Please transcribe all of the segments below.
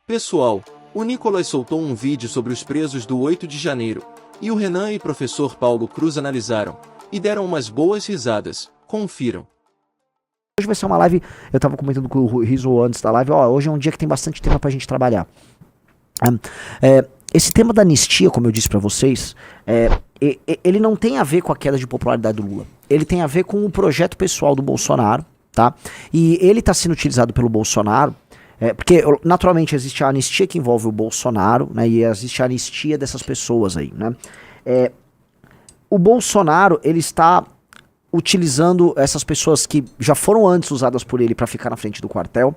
Pessoal, o Nicolas soltou um vídeo sobre os presos do 8 de janeiro, e o Renan e o professor Paulo Cruz analisaram, e deram umas boas risadas. Confiram. Hoje vai ser uma live, eu tava comentando com o Riso antes da live, hoje é um dia que tem bastante tema pra gente trabalhar. Esse tema da anistia, como eu disse pra vocês, ele não tem a ver com a queda de popularidade do Lula. Ele tem a ver com o projeto pessoal do Bolsonaro, tá? E ele tá sendo utilizado pelo Bolsonaro, porque naturalmente existe a anistia que envolve o Bolsonaro, né? E existe a anistia dessas pessoas aí, né? O Bolsonaro, ele está utilizando essas pessoas que já foram antes usadas por ele para ficar na frente do quartel,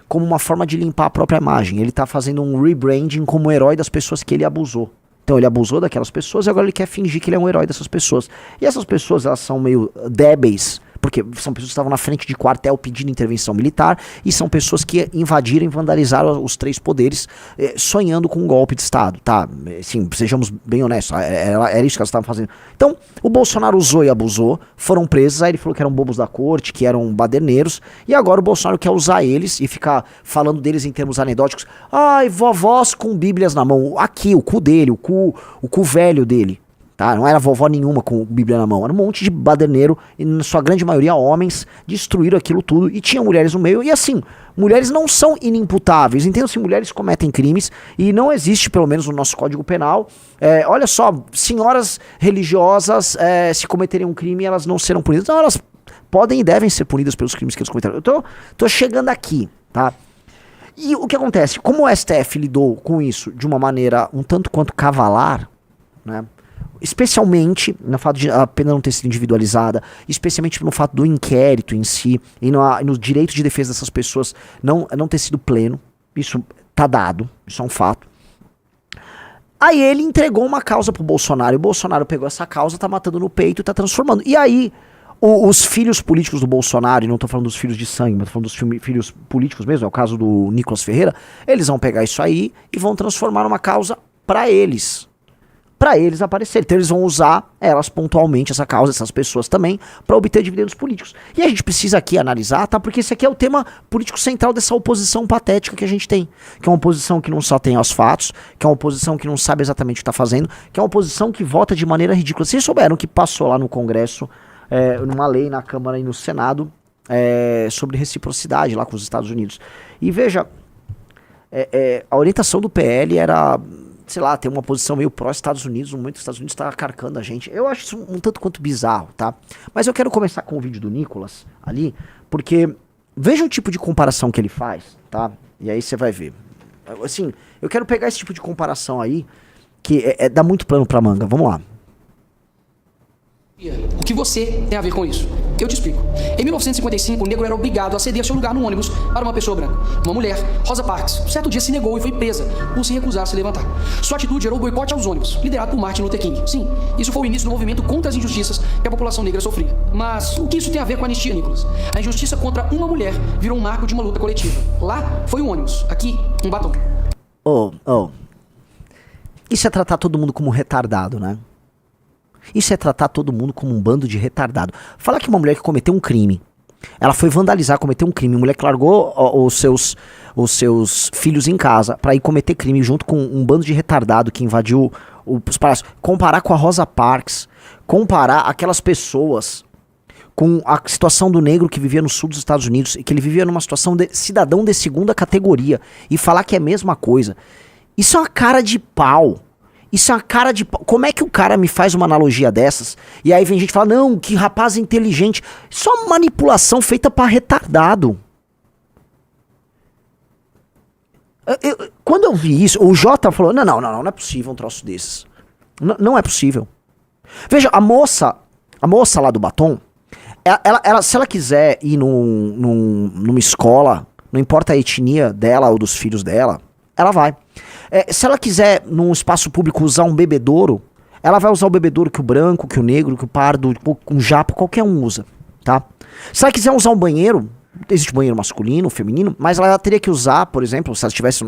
como uma forma de limpar a própria imagem. Ele tá fazendo um rebranding como herói das pessoas que ele abusou. Então ele abusou daquelas pessoas e agora ele quer fingir que ele é um herói dessas pessoas. E essas pessoas, elas são meio débeis, porque são pessoas que estavam na frente de quartel pedindo intervenção militar, e são pessoas que invadiram e vandalizaram os três poderes, sonhando com um golpe de Estado, tá? Sim, sejamos bem honestos, era isso que elas estavam fazendo. Então, o Bolsonaro usou e abusou, foram presos, aí ele falou que eram bobos da corte, que eram baderneiros, e agora o Bolsonaro quer usar eles e ficar falando deles em termos anedóticos. Ai, vovós com bíblias na mão. Aqui, o cu dele, o cu velho dele. Tá? Não era vovó nenhuma com Bíblia na mão, era um monte de baderneiro, e na sua grande maioria homens, destruíram aquilo tudo, e tinha mulheres no meio, e assim, mulheres não são inimputáveis, entendam-se, mulheres cometem crimes, e não existe, pelo menos no nosso Código Penal, olha só, senhoras religiosas, se cometerem um crime, elas não serão punidas, não, elas podem e devem ser punidas pelos crimes que eles cometeram. Eu tô chegando aqui, tá? E o que acontece? Como o STF lidou com isso de uma maneira um tanto quanto cavalar, né? Especialmente no fato de a pena não ter sido individualizada, especialmente no fato do inquérito em si, e no direito de defesa dessas pessoas não ter sido pleno. Isso tá dado, isso é um fato. Aí ele entregou uma causa pro Bolsonaro, e o Bolsonaro pegou essa causa, tá matando no peito e tá transformando. E aí, os filhos políticos do Bolsonaro, e não tô falando dos filhos de sangue, mas tô falando dos filhos políticos mesmo, é o caso do Nicolas Ferreira, eles vão pegar isso aí e vão transformar numa causa pra eles aparecerem. Então eles vão usar elas pontualmente, essa causa, essas pessoas também, para obter dividendos políticos. E a gente precisa aqui analisar, tá? Porque esse aqui é o tema político central dessa oposição patética que a gente tem. Que é uma oposição que não só tem os fatos, que é uma oposição que não sabe exatamente o que tá fazendo, que é uma oposição que vota de maneira ridícula. Vocês souberam que passou lá no Congresso, numa lei na Câmara e no Senado, sobre reciprocidade lá com os Estados Unidos. E veja, a orientação do PL era, sei lá, tem uma posição meio pró-Estados Unidos, no momento que os Estados Unidos está carcando a gente. Eu acho isso um tanto quanto bizarro, tá? Mas eu quero começar com o vídeo do Nicolas ali, porque veja o tipo de comparação que ele faz, tá? E aí você vai ver. Assim, eu quero pegar esse tipo de comparação aí, que dá muito pano pra manga. Vamos lá. O que você tem a ver com isso? Eu te explico. Em 1955, o negro era obrigado a ceder seu lugar no ônibus para uma pessoa branca. Uma mulher, Rosa Parks, um certo dia se negou e foi presa por se recusar a se levantar. Sua atitude gerou boicote aos ônibus, liderado por Martin Luther King. Sim, isso foi o início do movimento contra as injustiças que a população negra sofria. Mas o que isso tem a ver com a anistia, Nicolas? A injustiça contra uma mulher virou um marco de uma luta coletiva. Lá foi o ônibus, aqui um batom. Isso é tratar todo mundo como retardado, né? Isso é tratar todo mundo como um bando de retardado. Falar que uma mulher que cometeu um crime, ela foi vandalizar, cometeu um crime, uma mulher que largou os seus filhos em casa pra ir cometer crime junto com um bando de retardado que invadiu os palácios. Comparar com a Rosa Parks, comparar aquelas pessoas com a situação do negro que vivia no sul dos Estados Unidos, e que ele vivia numa situação de cidadão de segunda categoria, e falar que é a mesma coisa. Isso é uma cara de pau. Isso é uma cara de... Como é que o cara me faz uma analogia dessas? E aí vem gente e fala, não, que rapaz inteligente. Isso é uma manipulação feita pra retardado. Quando eu vi isso, o Jota falou, não é possível um troço desses. Não é possível. Veja, a moça lá do batom, se ela quiser ir numa escola, não importa a etnia dela ou dos filhos dela, ela vai. Se ela quiser, num espaço público, usar um bebedouro, ela vai usar o bebedouro que o branco, que o negro, que o pardo, um japo, qualquer um usa, tá? Se ela quiser usar um banheiro, existe banheiro masculino, feminino, mas ela teria que usar, por exemplo, se ela estivesse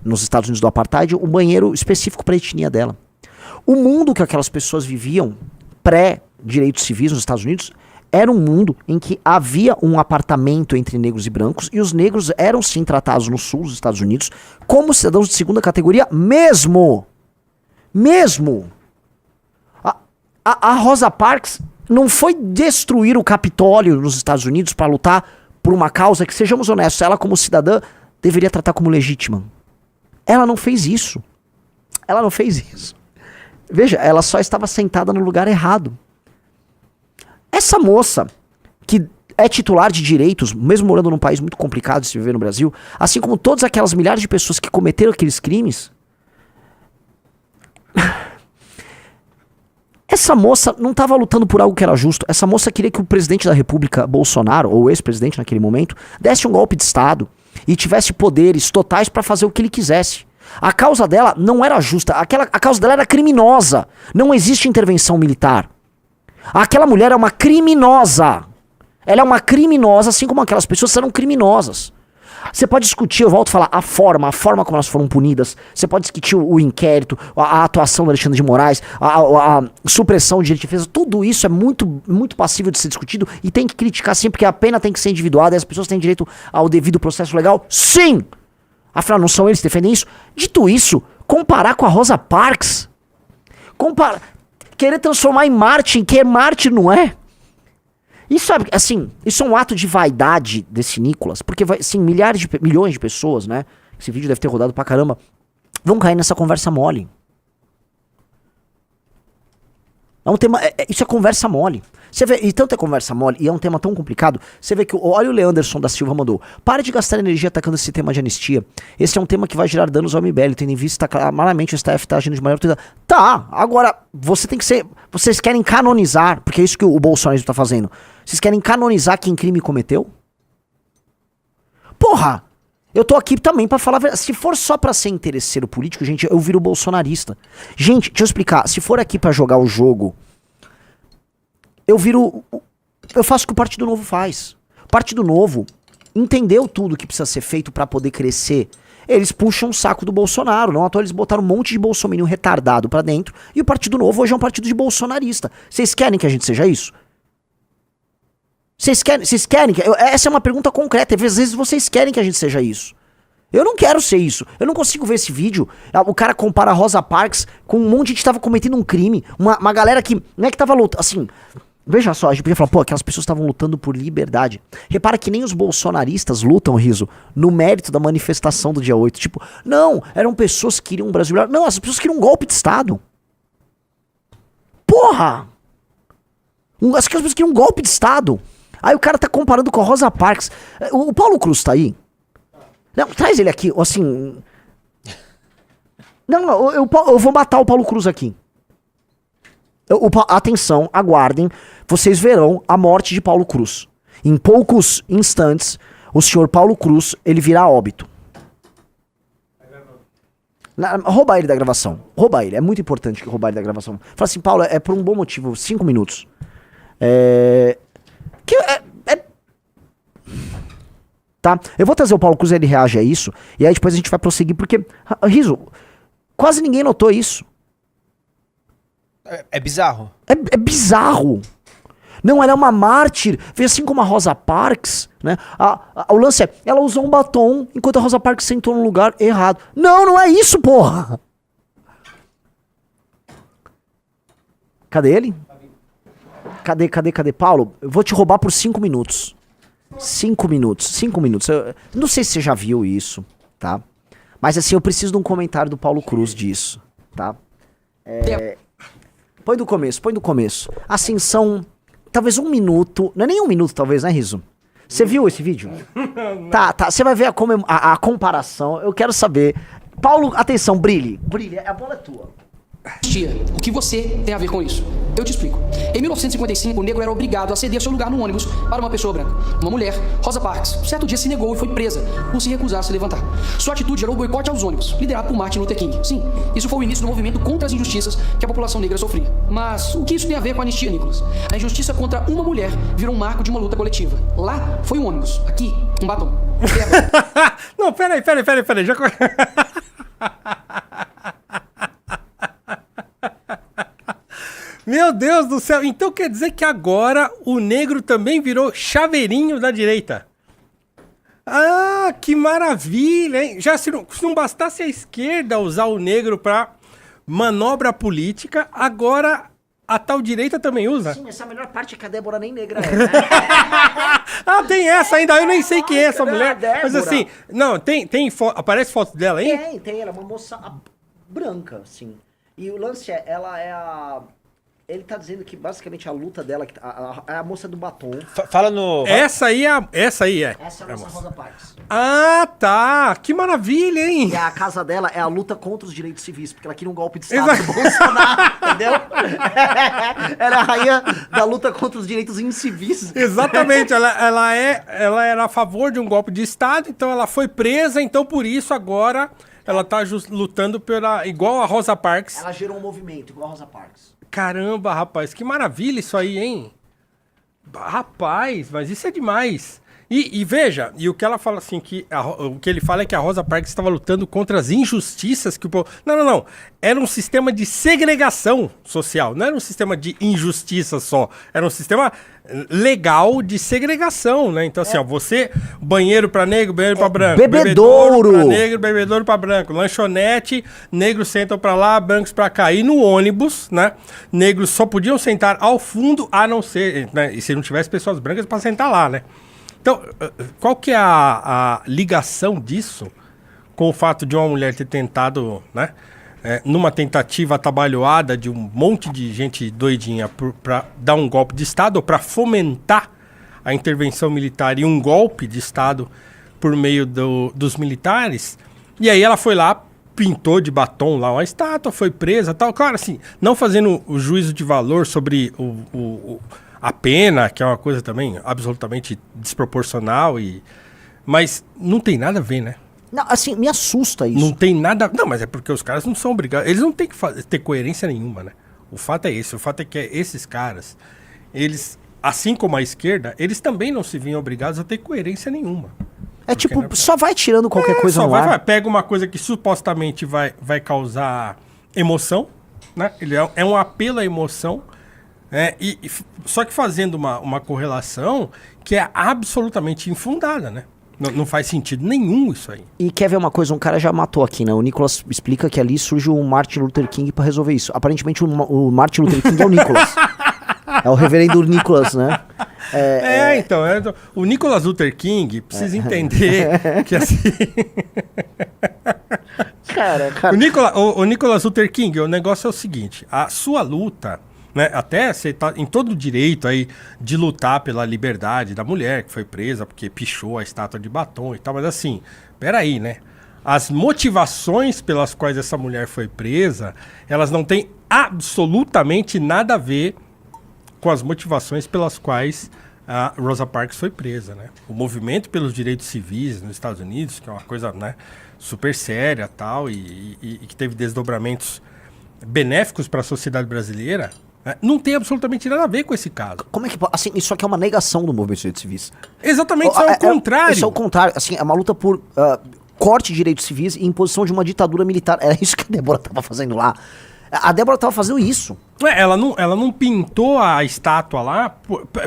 nos Estados Unidos do Apartheid, um banheiro específico para a etnia dela. O mundo que aquelas pessoas viviam, pré-direitos civis nos Estados Unidos, era um mundo em que havia um apartamento entre negros e brancos, e os negros eram sim tratados no sul dos Estados Unidos como cidadãos de segunda categoria mesmo. A Rosa Parks não foi destruir o Capitólio nos Estados Unidos para lutar por uma causa que, sejamos honestos, ela como cidadã deveria tratar como legítima. Ela não fez isso. Veja, ela só estava sentada no lugar errado. Essa moça, que é titular de direitos, mesmo morando num país muito complicado de se viver no Brasil, assim como todas aquelas milhares de pessoas que cometeram aqueles crimes, essa moça não estava lutando por algo que era justo. Essa moça queria que o presidente da República, Bolsonaro, ou o ex-presidente naquele momento, desse um golpe de Estado e tivesse poderes totais para fazer o que ele quisesse. A causa dela não era justa, a causa dela era criminosa. Não existe intervenção militar. Aquela mulher é uma criminosa. Ela é uma criminosa, assim como aquelas pessoas eram criminosas. Você pode discutir, eu volto a falar, a forma como elas foram punidas. Você pode discutir o inquérito, a atuação do Alexandre de Moraes, a supressão de direito de defesa. Tudo isso é muito, muito passível de ser discutido e tem que criticar sim, porque a pena tem que ser individuada e as pessoas têm direito ao devido processo legal. Sim! Afinal, não são eles que defendem isso? Dito isso, comparar com a Rosa Parks, querer transformar em mártir, que mártir não é? Isso é, assim, isso é um ato de vaidade desse Nicolas, porque assim, milhões de pessoas, né? Esse vídeo deve ter rodado pra caramba, vão cair nessa conversa mole. É um tema, isso é conversa mole. Você vê, e tanto é conversa mole, e é um tema tão complicado, você vê que, olha o Leanderson da Silva mandou, pare de gastar energia atacando esse tema de anistia. Esse é um tema que vai gerar danos ao MBL, tendo em vista claramente o STF tá agindo de maneira autoridade. Tá, agora, vocês querem canonizar, porque é isso que o bolsonarismo tá fazendo. Vocês querem canonizar quem crime cometeu? Porra! Eu tô aqui também pra falar, se for só pra ser interesseiro político, gente, eu viro bolsonarista. Gente, deixa eu explicar, se for aqui pra jogar o jogo, eu faço o que o Partido Novo faz. O Partido Novo entendeu tudo que precisa ser feito pra poder crescer. Eles puxam o saco do Bolsonaro, não à toa eles botaram um monte de bolsominion retardado pra dentro, e o Partido Novo hoje é um partido de bolsonarista. Vocês querem que a gente seja isso? Vocês querem que... Essa é uma pergunta concreta. Às vezes vocês querem que a gente seja isso. Eu não quero ser isso. Eu não consigo ver esse vídeo. O cara compara a Rosa Parks com um monte de gente que tava cometendo um crime. Uma galera que... Não é que tava lutando... Assim... Veja só, a gente podia falar, pô, aquelas pessoas estavam lutando por liberdade. Repara que nem os bolsonaristas lutam, Riso, no mérito da manifestação do dia 8. Tipo, não, eram pessoas que queriam um Brasil melhor. Não, essas pessoas queriam um golpe de Estado. Porra! As pessoas queriam um golpe de Estado. Aí o cara tá comparando com a Rosa Parks. O Paulo Cruz tá aí? Não, traz ele aqui, assim... Não, eu vou matar o Paulo Cruz aqui. Atenção, aguardem, vocês verão a morte de Paulo Cruz. Em poucos instantes, o senhor Paulo Cruz, ele virá óbito. Rouba ele da gravação. Rouba ele, é muito importante que roubar ele da gravação. Fala assim, Paulo, é por um bom motivo, 5 minutos. Tá? Eu vou trazer o Paulo Cruz, ele reage a isso, e aí depois a gente vai prosseguir, porque, Riso, quase ninguém notou isso. É bizarro. É bizarro. Não, ela é uma mártir. Vê assim como a Rosa Parks, né? O lance é, ela usou um batom enquanto a Rosa Parks sentou no lugar errado. Não é isso, porra! Cadê ele? Cadê? Paulo, eu vou te roubar por 5 minutos. 5 minutos. Eu não sei se você já viu isso, tá? Mas assim, eu preciso de um comentário do Paulo Cruz disso, tá? Põe do começo. Assim, são talvez 1 minuto. Não é nem 1 minuto, talvez, né, Riso? Você viu esse vídeo? Tá. Você vai ver a comparação. Eu quero saber. Paulo, atenção, brilhe. A bola é tua. Tia, o que você tem a ver com isso? Eu te explico. Em 1955, o negro era obrigado a ceder seu lugar no ônibus para uma pessoa branca. Uma mulher, Rosa Parks, certo dia se negou e foi presa por se recusar a se levantar. Sua atitude gerou boicote aos ônibus, liderado por Martin Luther King. Sim, isso foi o início do movimento contra as injustiças que a população negra sofria. Mas o que isso tem a ver com a anistia, Nicolas? A injustiça contra uma mulher virou um marco de uma luta coletiva. Lá foi um ônibus, aqui, um batom. Não, peraí. Já... Meu Deus do céu. Então quer dizer que agora o negro também virou chaveirinho da direita. Ah, que maravilha, hein? Já se não bastasse a esquerda usar o negro pra manobra política, agora a tal direita também usa. Sim, essa é a melhor parte é que a Débora nem negra é, né? Ah, tem essa ainda, eu nem sei quem é essa mulher. Débora. Mas assim, não, aparece foto dela aí? Tem, ela é uma moça branca, assim. E o lance é, ela é a... Ele tá dizendo que basicamente a luta dela é a moça do batom. Fala no... Essa aí é. Essa é a moça Rosa Parks. Ah, tá. Que maravilha, hein? E a casa dela é a luta contra os direitos civis, porque ela queria um golpe de Estado do Bolsonaro, entendeu? Ela é a rainha da luta contra os direitos incivis. Exatamente, ela era a favor de um golpe de Estado, então ela foi presa, então por isso agora ela tá lutando igual a Rosa Parks. Ela gerou um movimento, igual a Rosa Parks. Caramba, rapaz, que maravilha isso aí, hein? Rapaz, mas isso é demais. E veja, e o que ela fala assim, o que ele fala é que a Rosa Parks estava lutando contra as injustiças que o povo... Não. Era um sistema de segregação social, não era um sistema de injustiça só. Era um sistema legal de segregação, né? Então assim, ó, você, banheiro pra negro, banheiro pra branco. Bebedouro pra negro, bebedouro pra branco. Lanchonete, negros sentam pra lá, brancos pra cá. E no ônibus, né? Negros só podiam sentar ao fundo, a não ser... Né? E se não tivesse pessoas brancas pra sentar lá, né? Então, qual que é a ligação disso com o fato de uma mulher ter tentado, né, numa tentativa atabalhoada de um monte de gente doidinha para dar um golpe de Estado ou para fomentar a intervenção militar e um golpe de Estado por meio dos militares? E aí ela foi lá, pintou de batom lá uma estátua, foi presa e tal. Claro, assim, não fazendo o juízo de valor sobre a pena, que é uma coisa também absolutamente desproporcional, mas não tem nada a ver, né? Não, assim, me assusta isso. Não tem nada... Não, mas é porque os caras não são obrigados... Eles não têm que ter coerência nenhuma, né? O fato é esse. O fato é que esses caras, eles, assim como a esquerda, eles também não se viam obrigados a ter coerência nenhuma. É porque, tipo, só vai tirando qualquer coisa no ar. Pega uma coisa que supostamente vai causar emoção, né? Ele é um apelo à emoção, só que fazendo uma correlação que é absolutamente infundada, né? Não faz sentido nenhum isso aí. E quer ver uma coisa? Um cara já matou aqui, né? O Nicolas explica que ali surge o Martin Luther King pra resolver isso. Aparentemente o Martin Luther King é o Nicolas. É o reverendo Nicolas, né? Então, o Nicolas Luther King precisa entender que assim... Cara. O Nicolas Luther King, o negócio é o seguinte, a sua luta... Né? Até você tá em todo o direito aí de lutar pela liberdade da mulher que foi presa porque pichou a estátua de batom e tal, mas assim, peraí, né? As motivações pelas quais essa mulher foi presa, elas não têm absolutamente nada a ver com as motivações pelas quais a Rosa Parks foi presa, né? O movimento pelos direitos civis nos Estados Unidos, que é uma coisa, né, super séria tal, e que teve desdobramentos benéficos para a sociedade brasileira, não tem absolutamente nada a ver com esse caso. Como é que... Assim, isso aqui é uma negação do movimento de direitos civis. Exatamente, isso é o contrário. Isso é o contrário. Assim, é uma luta por corte de direitos civis e imposição de uma ditadura militar. Era isso que a Débora estava fazendo lá. A Débora estava fazendo isso. Ela não pintou a estátua lá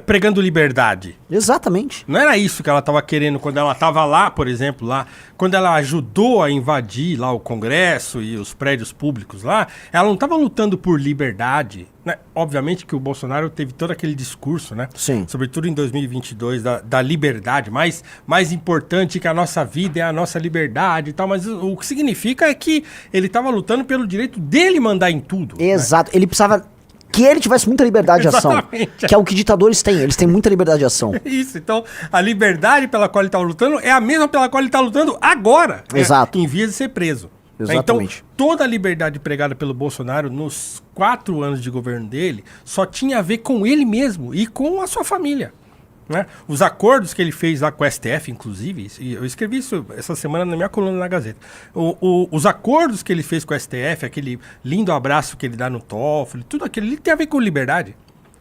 pregando liberdade. Exatamente. Não era isso que ela estava querendo quando ela estava lá, por exemplo, quando ela ajudou a invadir lá o Congresso e os prédios públicos lá, ela não estava lutando por liberdade, né? Obviamente que o Bolsonaro teve todo aquele discurso, né? Sim. Sobretudo em 2022, da liberdade, mais importante que a nossa vida é a nossa liberdade e tal, mas o que significa é que ele estava lutando pelo direito dele mandar em tudo. Exato. Né? Ele precisava que ele tivesse muita liberdade de ação. Que é o que ditadores têm. Eles têm muita liberdade de ação. Isso. Então, a liberdade pela qual ele estava lutando é a mesma pela qual ele está lutando agora. Exato. Em vias de ser preso. Exatamente. Então, toda a liberdade pregada pelo Bolsonaro nos 4 anos de governo dele só tinha a ver com ele mesmo e com a sua família. Né? Os acordos que ele fez lá com o STF, inclusive, eu escrevi isso essa semana na minha coluna na Gazeta. Os acordos que ele fez com o STF, aquele lindo abraço que ele dá no Toffoli, tudo aquilo ali tem a ver com liberdade,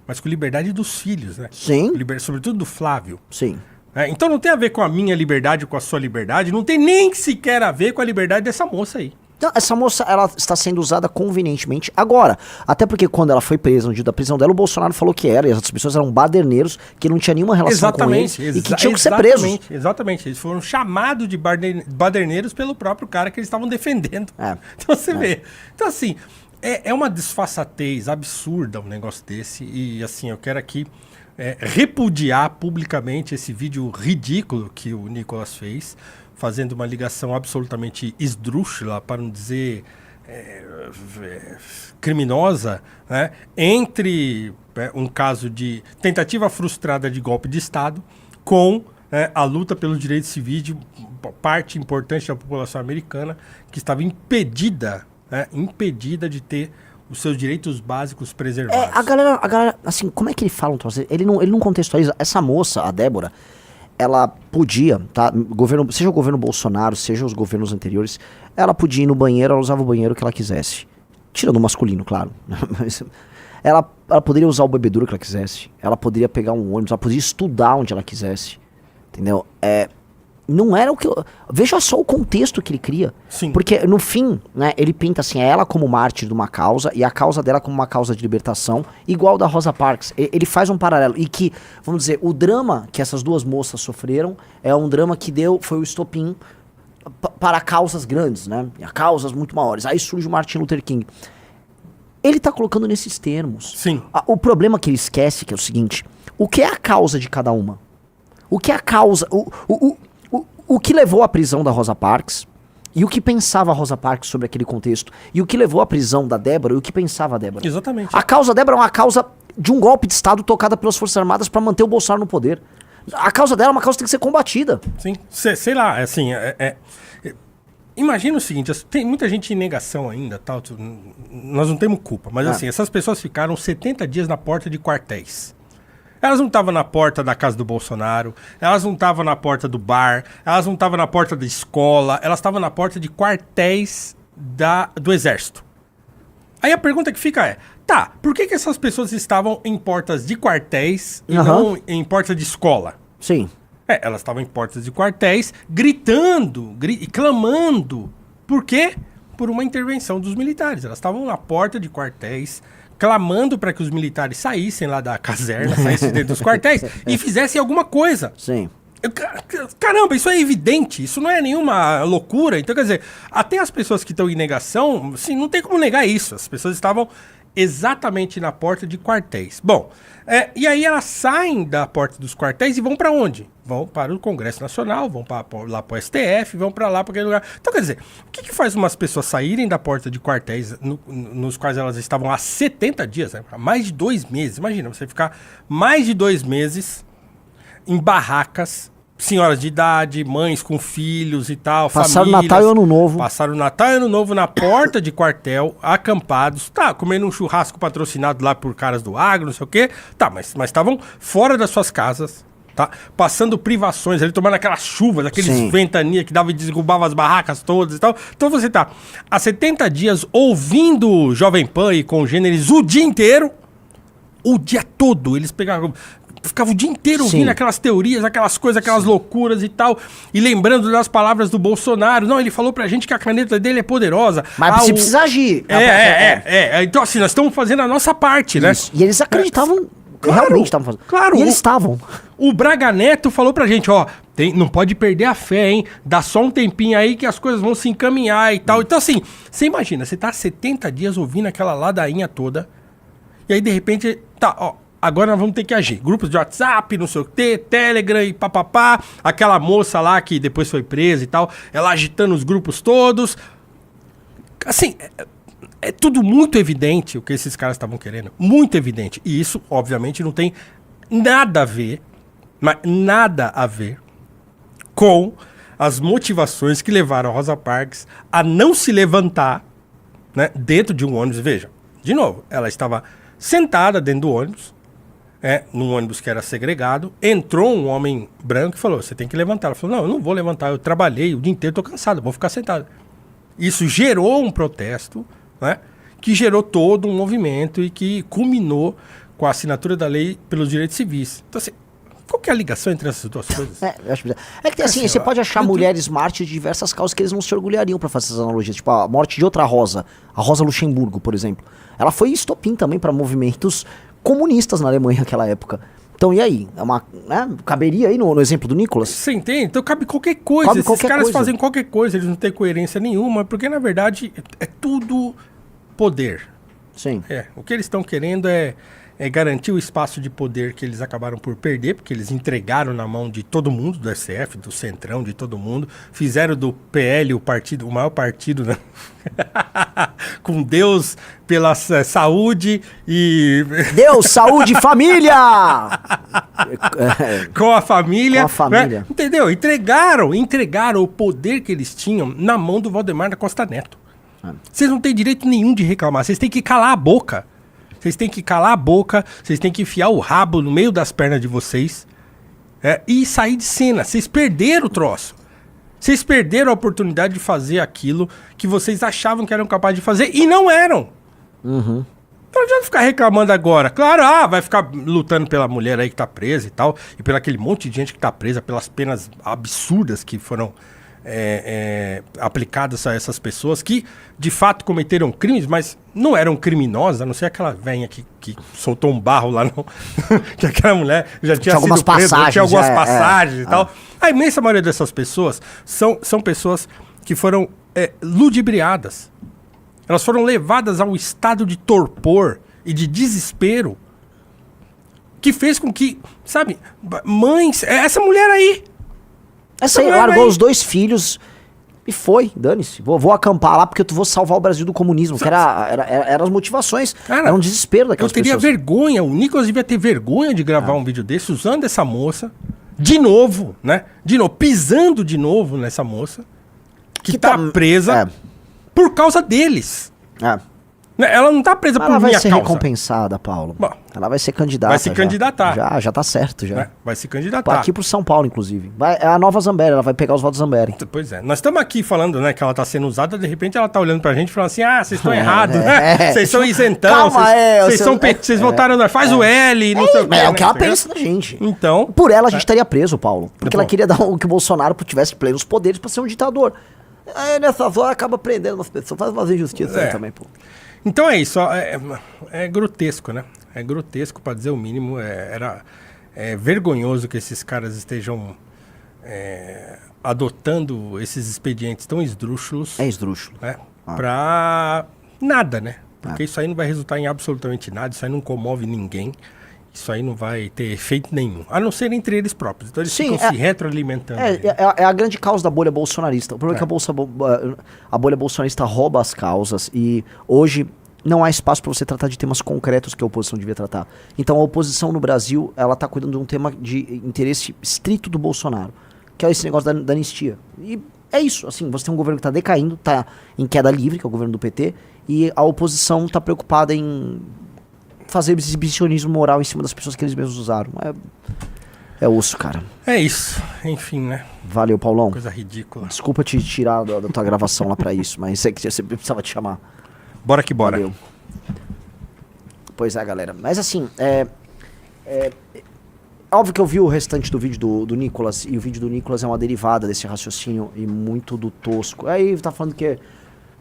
mas com liberdade dos filhos, né? Sim. Sobretudo do Flávio. Sim. Então não tem a ver com a minha liberdade, com a sua liberdade, não tem nem sequer a ver com a liberdade dessa moça aí. Não, essa moça, ela está sendo usada convenientemente agora. Até porque quando ela foi presa, no dia da prisão dela, o Bolsonaro falou que era, e as outras pessoas eram baderneiros, que não tinha nenhuma relação com eles, e que tinham que ser presos. Exatamente, eles foram chamados de baderneiros pelo próprio cara que eles estavam defendendo. Então você vê. Então assim, é uma desfaçatez absurda um negócio desse, e assim, eu quero aqui repudiar publicamente esse vídeo ridículo que o Nicolas fez, fazendo uma ligação absolutamente esdrúxula, para não dizer criminosa, né, entre um caso de tentativa frustrada de golpe de Estado com a luta pelos direitos civis de parte importante da população americana que estava impedida de ter os seus direitos básicos preservados. A galera, assim, como é que ele fala um troço? Ele não contextualiza. Essa moça, a Débora, ela podia, tá? Seja o governo Bolsonaro, seja os governos anteriores, ela podia ir no banheiro, ela usava o banheiro que ela quisesse. Tirando o masculino, claro. Mas ela poderia usar o bebedouro que ela quisesse. Ela poderia pegar um ônibus, ela poderia estudar onde ela quisesse. Entendeu? Não era o que... Veja só o contexto que ele cria. Sim. Porque, no fim, né, ele pinta assim, ela como mártir de uma causa e a causa dela como uma causa de libertação, igual da Rosa Parks. Ele faz um paralelo. E que, vamos dizer, o drama que essas duas moças sofreram é um drama que foi o estopim para causas grandes, né? Causas muito maiores. Aí surge o Martin Luther King. Ele tá colocando nesses termos. Sim. O problema que ele esquece que é o seguinte: o que é a causa de cada uma? O que é a causa... O que levou à prisão da Rosa Parks e o que pensava a Rosa Parks sobre aquele contexto e o que levou à prisão da Débora e o que pensava a Débora. Exatamente. A causa da Débora é uma causa de um golpe de Estado tocada pelas Forças Armadas para manter o Bolsonaro no poder. A causa dela é uma causa que tem que ser combatida. Sim, sei lá, assim, imagina o seguinte, tem muita gente em negação ainda, tal, nós não temos culpa, mas assim, essas pessoas ficaram 70 dias na porta de quartéis. Elas não estavam na porta da casa do Bolsonaro, elas não estavam na porta do bar, elas não estavam na porta da escola, elas estavam na porta de quartéis do exército. Aí a pergunta que fica por que essas pessoas estavam em portas de quartéis e não em portas de escola? Sim. Elas estavam em portas de quartéis, gritando, clamando. Por quê? Por uma intervenção dos militares. Elas estavam na porta de quartéis, clamando para que os militares saíssem lá da caserna, saíssem dentro dos quartéis e fizessem alguma coisa. Sim. Caramba, isso é evidente, isso não é nenhuma loucura. Então, quer dizer, até as pessoas que estão em negação, assim, não tem como negar isso. As pessoas estavam exatamente na porta de quartéis. Bom, e aí elas saem da porta dos quartéis e vão para onde? Vão para o Congresso Nacional, vão lá para o STF, vão para lá, para aquele lugar. Então, quer dizer, o que faz umas pessoas saírem da porta de quartéis nos quais elas estavam há 70 dias, há mais de 2 meses? Imagina, você ficar mais de 2 meses em barracas, senhoras de idade, mães com filhos e tal, Passaram famílias. Natal e Ano Novo. Passaram Natal e Ano Novo na porta de quartel, acampados, comendo um churrasco patrocinado lá por caras do agro, não sei o quê. Mas estavam fora das suas casas, passando privações, ali tomando aquelas chuvas, aqueles ventania que dava e derrubava as barracas todas e tal. Então você há 70 dias ouvindo Jovem Pan e congêneres o dia inteiro, o dia todo, eles ficavam o dia inteiro ouvindo aquelas teorias, aquelas coisas, aquelas loucuras e tal, e lembrando das palavras do Bolsonaro. Não, ele falou pra gente que a caneta dele é poderosa. Mas você precisa agir. Então assim, nós estamos fazendo a nossa parte, né? E eles acreditavam, realmente estavam fazendo. Claro. E eles estavam. O Braga Neto falou pra gente, não pode perder a fé, hein? Dá só um tempinho aí que as coisas vão se encaminhar e tal. Então assim, você imagina, você tá 70 dias ouvindo aquela ladainha toda, e aí de repente, agora nós vamos ter que agir. Grupos de WhatsApp, não sei o que, Telegram e papapá. Aquela moça lá que depois foi presa e tal, ela agitando os grupos todos. Assim, é tudo muito evidente o que esses caras estavam querendo. Muito evidente. E isso, obviamente, não tem nada a ver, mas nada a ver com as motivações que levaram a Rosa Parks a não se levantar, né, dentro de um ônibus. Veja, de novo, ela estava sentada dentro do ônibus, num ônibus que era segregado, entrou um homem branco e falou, você tem que levantar. Ela falou, não, eu não vou levantar, eu trabalhei o dia inteiro, tô cansado, vou ficar sentado. Isso gerou um protesto, né, que gerou todo um movimento e que culminou com a assinatura da lei pelos direitos civis. Então, assim, Qual que é a ligação entre essas duas coisas? Eu acho bizarro. É que assim, você pode achar mulheres mártires de diversas causas que eles não se orgulhariam pra fazer essas analogias. Tipo, a morte de outra Rosa, a Rosa Luxemburgo, por exemplo. Ela foi estopim também pra movimentos comunistas na Alemanha naquela época. Então, e aí? Caberia aí no exemplo do Nicolas? Você entende? Então cabe qualquer coisa. Cabe Esses qualquer caras coisa. fazem qualquer coisa, eles não têm coerência nenhuma, porque na verdade é tudo poder. Sim. O que eles estão querendo é garantir o espaço de poder que eles acabaram por perder, porque eles entregaram na mão de todo mundo, do SF, do Centrão, de todo mundo. Fizeram do PL o maior partido, né? Com Deus pela saúde e... Deus, saúde, família! com a família. Com a família. Né? Entendeu? Entregaram o poder que eles tinham na mão do Valdemar da Costa Neto. Vocês não têm direito nenhum de reclamar. Vocês têm que calar a boca. Vocês têm que calar a boca. Vocês têm que enfiar o rabo no meio das pernas de vocês. E sair de cena. Vocês perderam o troço. Vocês perderam a oportunidade de fazer aquilo que vocês achavam que eram capazes de fazer e não eram. Uhum. Não adianta ficar reclamando agora. Claro, vai ficar lutando pela mulher aí que tá presa e tal. E pelo aquele monte de gente que tá presa, pelas penas absurdas que foram aplicadas a essas pessoas que de fato cometeram crimes, mas não eram criminosas, a não ser aquela velha que soltou um barro lá no... que aquela mulher já tinha sido algumas presa, passagens, tinha algumas passagens e tal. A imensa maioria dessas pessoas são pessoas que foram ludibriadas. Elas foram levadas a um estado de torpor e de desespero que fez com que, sabe, mães... Essa mulher aí... Essa aí largou os 2 filhos e foi, dane-se. Vou acampar lá porque eu vou salvar o Brasil do comunismo. Que eram as motivações. Cara, era um desespero daquelas eu teria pessoas. vergonha, o Nicolas devia ter vergonha de gravar um vídeo desse usando essa moça, de novo, né? Pisando de novo nessa moça, que tá presa por causa deles. Ela não tá presa por minha causa. Ela vai ser recompensada, Paulo. Bom, ela vai ser candidata. vai se candidatar. Já tá certo, já. Vai se candidatar. Aqui pro São Paulo, inclusive. É a nova Zambelli, ela vai pegar os votos Zambelli. Pois é. Nós estamos aqui falando, né, que ela tá sendo usada, de repente ela tá olhando pra gente e falando assim, vocês estão errados, né? Vocês são isentão, Calma, vocês votaram, faz o L, não sei o que. É o que ela pensa da gente. Então... Por ela a gente estaria preso, Paulo. Porque ela queria dar que o Bolsonaro tivesse plenos poderes pra ser um ditador. Aí nessas horas acaba prendendo as pessoas. Faz umas injustiças aí também, pô. Então é isso, é grotesco, né? É grotesco, para dizer o mínimo. É vergonhoso que esses caras estejam adotando esses expedientes tão esdrúxulos. É esdrúxulo. Né? Pra nada, né? Porque isso aí não vai resultar em absolutamente nada, isso aí não comove ninguém. Isso aí não vai ter efeito nenhum, a não ser entre eles próprios. Então eles ficam se retroalimentando. É a grande causa da bolha bolsonarista. O problema é que a bolha bolsonarista rouba as causas e hoje não há espaço para você tratar de temas concretos que a oposição devia tratar. Então a oposição no Brasil, ela tá cuidando de um tema de interesse estrito do Bolsonaro, que é esse negócio da anistia. E é isso, assim, você tem um governo que tá decaindo, tá em queda livre, que é o governo do PT, e a oposição tá preocupada em fazer exibicionismo moral em cima das pessoas que eles mesmos usaram. É osso, cara. É isso. Enfim, né? Valeu, Paulão. Coisa ridícula. Desculpa te tirar da tua gravação lá pra isso, mas é que você precisava te chamar. Bora que bora. Valeu. Pois é, galera. Mas assim, óbvio que eu vi o restante do vídeo do Nicolas, e o vídeo do Nicolas é uma derivada desse raciocínio e muito do tosco. Aí tá falando que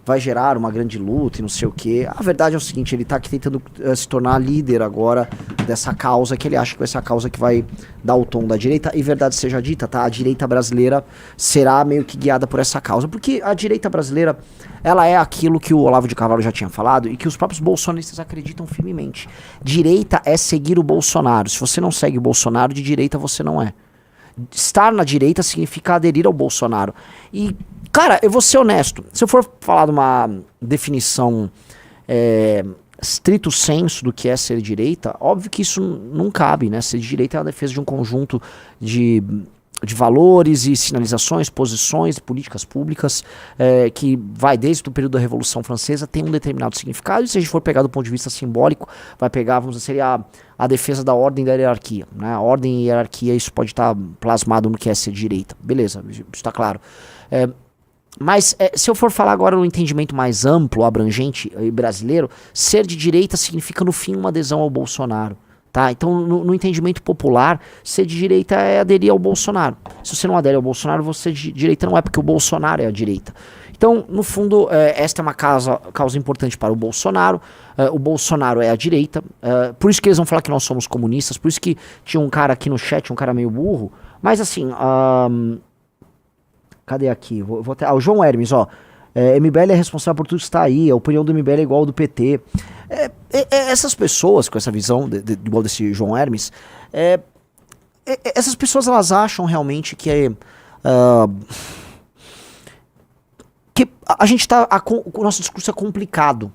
vai gerar uma grande luta e não sei o quê. A verdade é o seguinte, ele tá aqui tentando se tornar líder agora dessa causa, que ele acha que vai ser a causa que vai dar o tom da direita, e verdade seja dita, tá? A direita brasileira será meio que guiada por essa causa, porque a direita brasileira, ela é aquilo que o Olavo de Carvalho já tinha falado, e que os próprios bolsonaristas acreditam firmemente. Direita é seguir o Bolsonaro. Se você não segue o Bolsonaro, de direita você não é. Estar na direita significa aderir ao Bolsonaro. E, cara, eu vou ser honesto. Se eu for falar de uma definição stricto sensu do que é ser direita, óbvio que isso não cabe, né? Ser de direita é a defesa de um conjunto de valores e sinalizações, posições, políticas públicas, que vai desde o período da Revolução Francesa, tem um determinado significado, e se a gente for pegar do ponto de vista simbólico, vai pegar, vamos dizer, seria a defesa da ordem e da hierarquia, né? A ordem e hierarquia, isso pode estar plasmado no que é ser direita. Beleza, isso está claro. Mas se eu for falar agora no entendimento mais amplo, abrangente e brasileiro, ser de direita significa no fim uma adesão ao Bolsonaro. Tá? Então, no entendimento popular, ser de direita é aderir ao Bolsonaro. Se você não adere ao Bolsonaro, você de direita não é, porque o Bolsonaro é a direita. Então, no fundo, esta é uma causa importante para o Bolsonaro. O Bolsonaro é a direita. Por isso que eles vão falar que nós somos comunistas. Por isso que tinha um cara aqui no chat, um cara meio burro. Mas assim, cadê aqui? O João Hermes, ó. MBL é responsável por tudo que está aí. A opinião do MBL é igual ao do PT. Essas pessoas com essa visão, igual desse João Hermes, essas pessoas elas acham realmente que a gente o nosso discurso é complicado,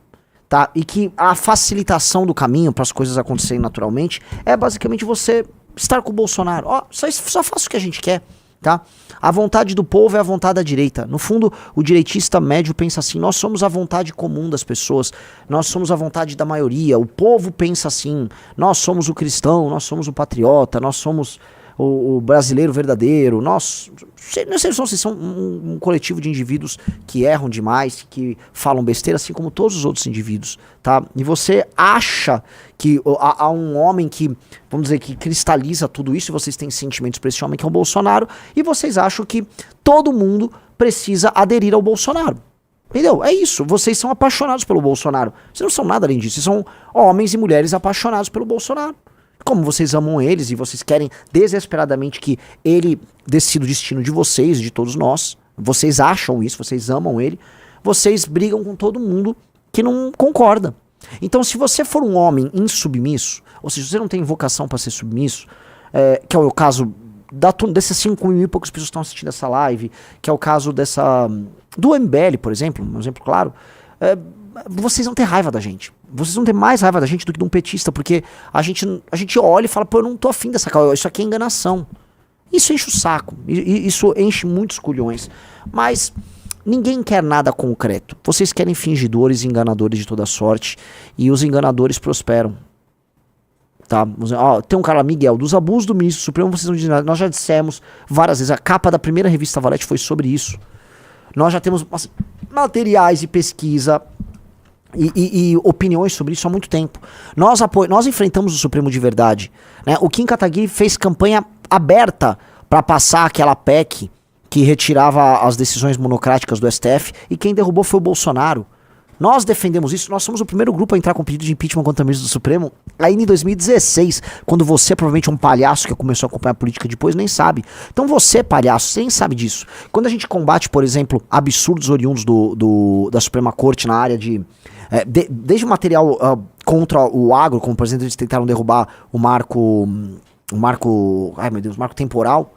tá? E que a facilitação do caminho para as coisas acontecerem naturalmente é basicamente você estar com o Bolsonaro. Ó, só faça o que a gente quer, tá? A vontade do povo é a vontade da direita. No fundo, o direitista médio pensa assim: nós somos a vontade comum das pessoas, nós somos a vontade da maioria. O povo pensa assim: nós somos o cristão, nós somos o patriota, nós somos o brasileiro verdadeiro. Vocês são um coletivo de indivíduos que erram demais, que falam besteira, assim como todos os outros indivíduos, tá? E você acha que há um homem que, vamos dizer, que cristaliza tudo isso, e vocês têm sentimentos para esse homem que é o Bolsonaro, e vocês acham que todo mundo precisa aderir ao Bolsonaro. Entendeu? É isso. Vocês são apaixonados pelo Bolsonaro. Vocês não são nada além disso. Vocês são homens e mulheres apaixonados pelo Bolsonaro. Como vocês amam eles e vocês querem desesperadamente que ele decida o destino de vocês, de todos nós, vocês acham isso, vocês amam ele, vocês brigam com todo mundo que não concorda. Então, se você for um homem insubmisso, ou seja, você não tem vocação para ser submisso, que é o caso desses 5 mil e poucas pessoas que estão assistindo essa live, que é o caso do MBL, por exemplo, um exemplo claro, vocês vão ter raiva da gente. Vocês vão ter mais raiva da gente do que de um petista, porque a gente olha e fala: pô, eu não tô afim dessa causa, isso aqui é enganação. Isso enche o saco, isso enche muitos culhões. Mas ninguém quer nada concreto. Vocês querem fingidores e enganadores de toda sorte, e os enganadores prosperam. Tá? Ó, tem um cara, Miguel, dos abusos do ministro Supremo, vocês não dizem nada. Nós já dissemos várias vezes, a capa da primeira revista Valete foi sobre isso. Nós já temos materiais de pesquisa e opiniões sobre isso há muito tempo. Nós enfrentamos o Supremo de verdade, né? O Kim Kataguiri fez campanha aberta para passar aquela PEC que retirava as decisões monocráticas do STF, e quem derrubou foi o Bolsonaro. Nós defendemos isso, nós somos o primeiro grupo a entrar com pedido de impeachment contra o ministro do Supremo ainda em 2016, quando você, provavelmente um palhaço que começou a acompanhar a política depois, nem sabe. Então você, palhaço, você nem sabe disso. Quando a gente combate, por exemplo, absurdos oriundos da Suprema Corte na área desde o material contra o agro, como por exemplo eles tentaram derrubar o marco temporal,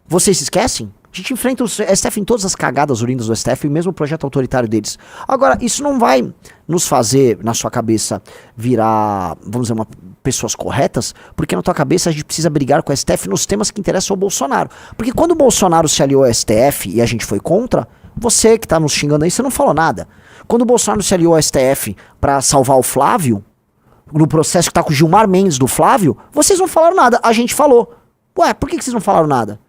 vocês se esquecem? A gente enfrenta o STF em todas as cagadas oriundas do STF, e mesmo o projeto autoritário deles. Agora, isso não vai nos fazer, na sua cabeça, virar, vamos dizer, pessoas corretas, porque na tua cabeça a gente precisa brigar com o STF nos temas que interessam ao Bolsonaro. Porque quando o Bolsonaro se aliou ao STF e a gente foi contra, você que tá nos xingando aí, você não falou nada. Quando o Bolsonaro se aliou ao STF pra salvar o Flávio, no processo que tá com o Gilmar Mendes do Flávio, vocês não falaram nada, a gente falou. Ué, por que vocês não falaram nada?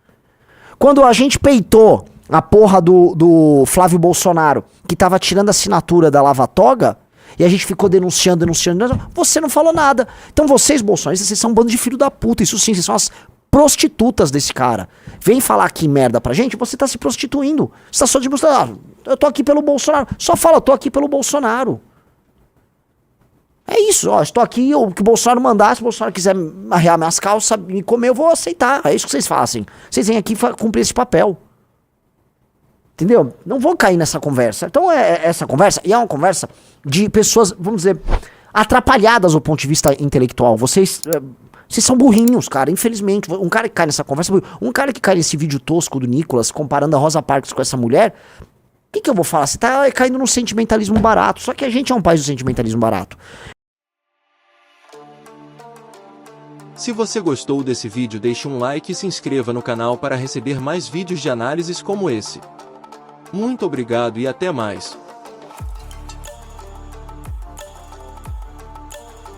Quando a gente peitou a porra do Flávio Bolsonaro, que tava tirando a assinatura da Lava Toga, e a gente ficou denunciando, você não falou nada. Então vocês, bolsonaristas, vocês são um bando de filho da puta, isso sim, vocês são as prostitutas desse cara. Vem falar aqui merda pra gente, você tá se prostituindo. Você tá só demonstrando: eu tô aqui pelo Bolsonaro. Só fala: eu tô aqui pelo Bolsonaro. É isso, ó, estou aqui, o que o Bolsonaro mandar, se o Bolsonaro quiser arrear minhas calças, me comer, eu vou aceitar. É isso que vocês fazem. Vocês vêm aqui cumprir esse papel. Entendeu? Não vou cair nessa conversa. Então essa conversa, e é uma conversa de pessoas, vamos dizer, atrapalhadas do ponto de vista intelectual. Vocês são burrinhos, cara, infelizmente. Um cara que cai nessa conversa, um cara que cai nesse vídeo tosco do Nicolas, comparando a Rosa Parks com essa mulher, o que eu vou falar? Você tá caindo no sentimentalismo barato. Só que a gente é um país do sentimentalismo barato. Se você gostou desse vídeo, deixe um like e se inscreva no canal para receber mais vídeos de análises como esse. Muito obrigado e até mais.